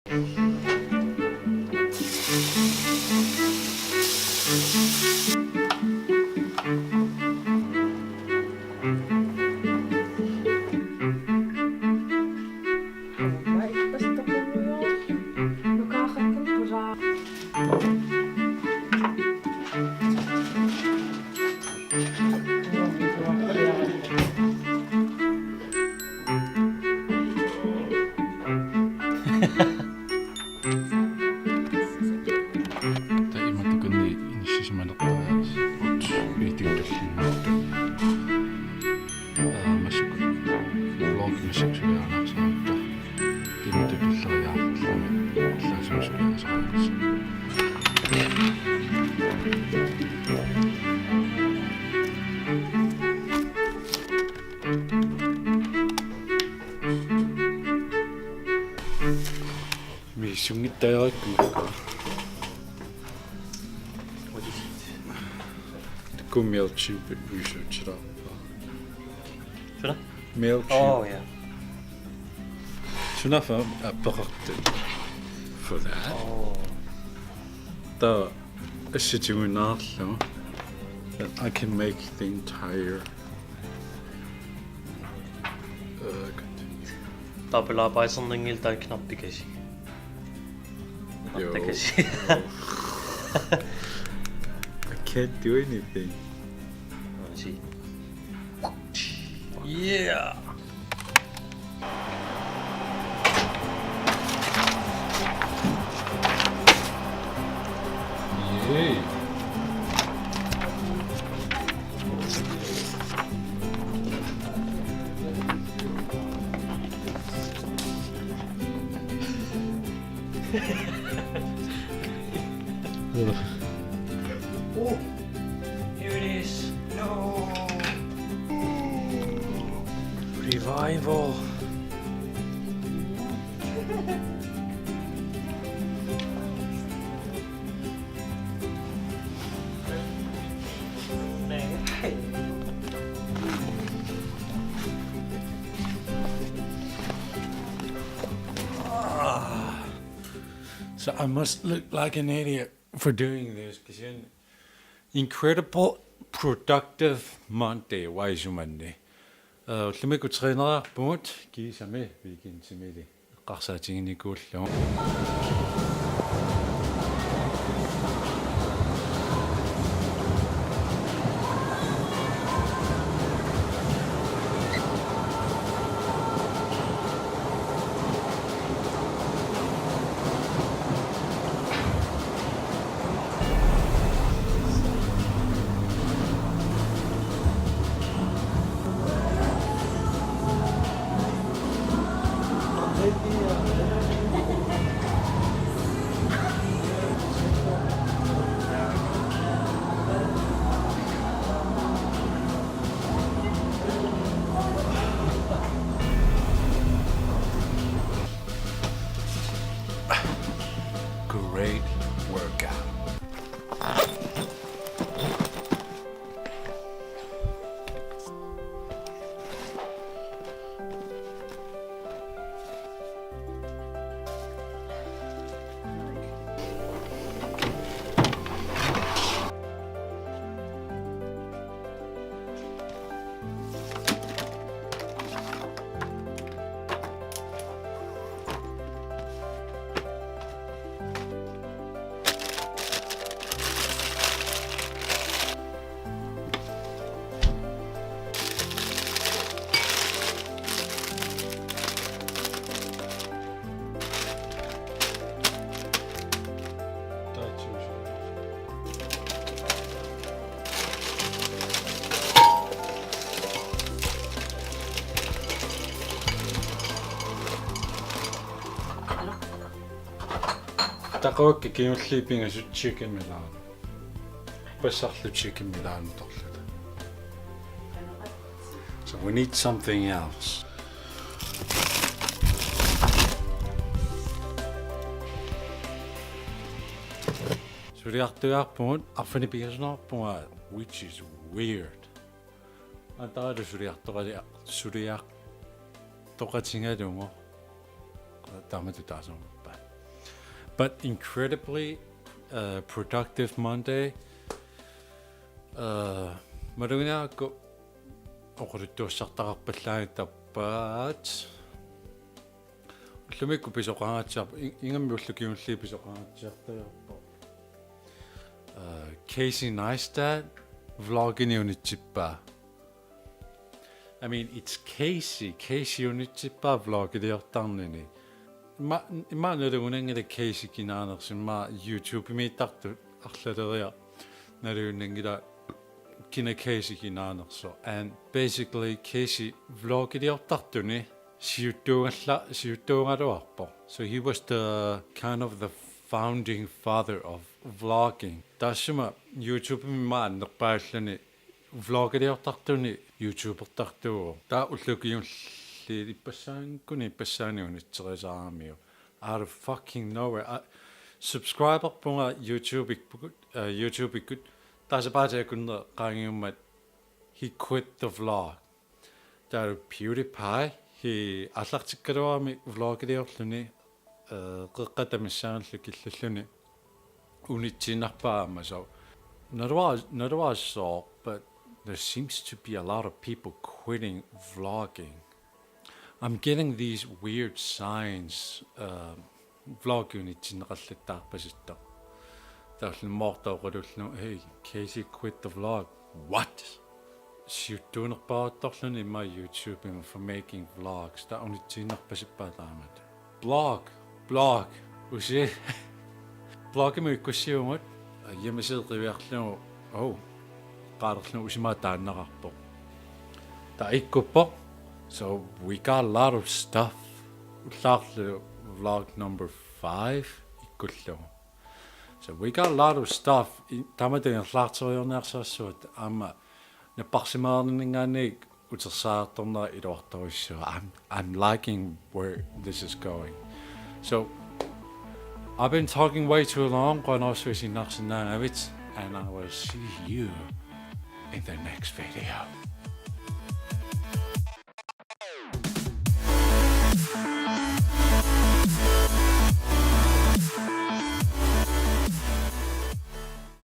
Basta po mo yun. Nakakapuntura. دائما تكون نشيش ما نقطعش فيديو ماشي فلوق ماشي شوية على صعب ديما تبي لازم شوية صعب 미숭이다요 그 멸치 유실치라 شنو؟ 멸치 اوه يا شنو فهم أبغت for that اوه the situation now that I can make the entire طب bara sånn en gild knapp ikke si. Yo. Knapp ikke si. I can't do anything. Si. Yeah. Yay. Oh, here it is. No. Revival. Nej. So I must look like an idiot for doing this because you're an incredible productive Monday, wise Monday. Лэмэко тренераар пумут кисами викинсимили қарсаатингиникууллу. Great workout. Taqawakki kiulliipinga sutsikimilaa. Passarlutsikimilaa torluta. So we need something else. Suriartuarpugut arfanipigasnerpunga, which is weird. Antaadu suriartoqatingalungo. Taamatu taasumappa. but incredibly productive Monday. Maruna go oquluttuussartaqarpallaani tappaat lumikku pisoqangaatiarpa ingammi ullukiunlii pisoqangaatiartariarpa Casey Neistat vlogging unitsippa. I mean, it's Casey unitsippa vloggiliartarnini. Ma nalunangila Casey kinaanersin ma YouTube miittartu arlaleria nalunangila kina Casey kinaanerso. And basically Casey vloggiliartartuni siuttuungaluarpo. So he was the kind of the founding father of vlogging. Tasuma YouTube ma nerpaallani vloggiliartartuni YouTuber-tartuu. Ta ullukiunlli ipassaaniunitserisaaramiu. Out of fucking nowhere. Subscriber-punga YouTube ikut tasapaateakunner qaangiummat he quit the vlog. Ta PewDiePie he allartikkaluarami vloggiliorluni qeqqatamissaanallu killalluni unitsinarpaama. So not a sort, but there seems to be a lot of people quitting vlogging. I'm getting these weird signs. Vlog unitsinneqallattarpasitta. Hey, Casey quit the vlog. What? Siuttuunerparattorluni my YouTube for making vlogs. Ta unitsinnerpasippaataamat. Blog. Usi. Blogimi ikkussiungut. Yamiseeqiviarlunu. Oh. Qaarerlunu usimaa taannaqarpo. Ta ikkuppo. So we got a lot of stuff. Ullaarlu vlog number 5 ikkullu. So we got a lot of stuff. Tamateenerlaarteriornearsaassuut amma napparsimaarningaanni utersaartornera iluartorussua. I'm liking where this is going. So I've been talking way too long, and I will see you in the next video.